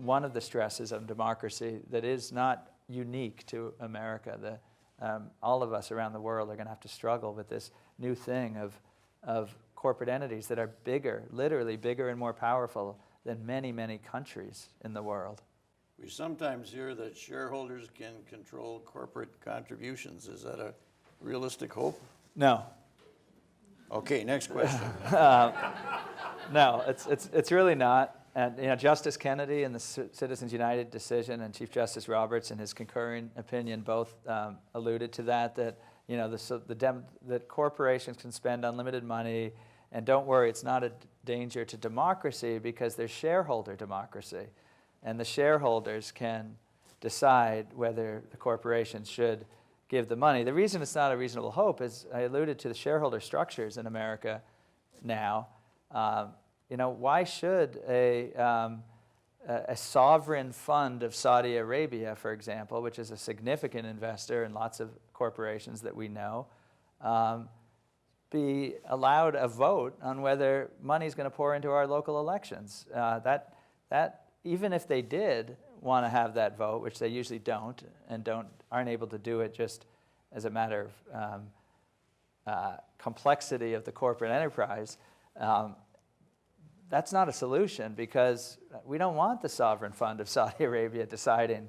one of the stresses of democracy that is not unique to America. All of us around the world are going to have to struggle with this new thing of corporate entities that are bigger, literally bigger and more powerful than many, many countries in the world. We sometimes hear that shareholders can control corporate contributions. Is that a realistic hope? No. Okay, next question. No, it's really not. And Justice Kennedy in the Citizens United decision and Chief Justice Roberts in his concurring opinion both alluded to that that corporations can spend unlimited money, and don't worry, it's not a danger to democracy because there's shareholder democracy, and the shareholders can decide whether the corporations should give the money. The reason it's not a reasonable hope is I alluded to the shareholder structures in America now. Why should a sovereign fund of Saudi Arabia, for example, which is a significant investor in lots of corporations that we know, be allowed a vote on whether money is going to pour into our local elections? Even if they did want to have that vote, which they usually don't, and aren't able to do it just as a matter of complexity of the corporate enterprise, that's not a solution, because we don't want the sovereign fund of Saudi Arabia deciding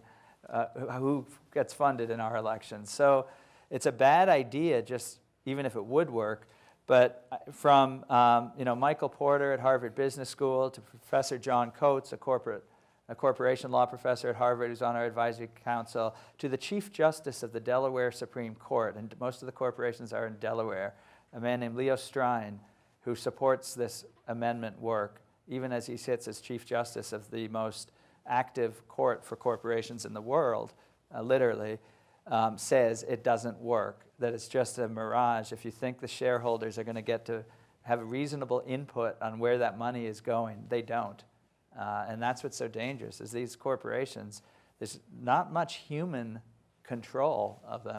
who gets funded in our elections. So it's a bad idea, just even if it would work. But from Michael Porter at Harvard Business School to Professor John Coates, a corporation law professor at Harvard who's on our advisory council, to the Chief Justice of the Delaware Supreme Court, and most of the corporations are in Delaware, a man named Leo Strine, who supports this amendment work, even as he sits as Chief Justice of the most active court for corporations in the world, literally, says it doesn't work, that it's just a mirage. If you think the shareholders are going to get to have a reasonable input on where that money is going, they don't. And that's what's so dangerous, is these corporations, there's not much human control of them.